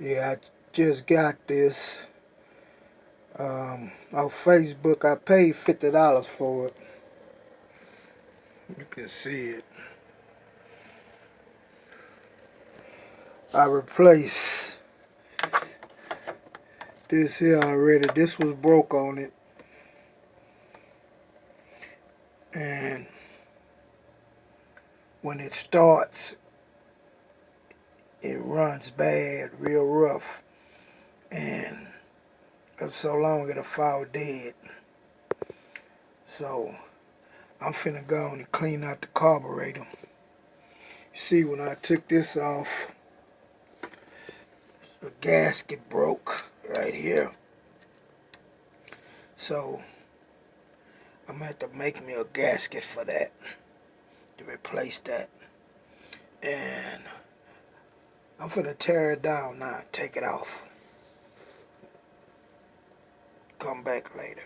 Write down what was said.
Yeah, I just got this off Facebook. I paid $50 for it. You can see it. I replaced this here already. This was broke on it. And when it starts, it runs bad, real rough. And if so long, it'll fall dead. So I'm finna go on and clean out the carburetor. You see, when I took this off, the gasket broke right here. So I'm gonna have to make me a gasket for that, to replace that. And I'm finna tear it down now, take it off. Come back later.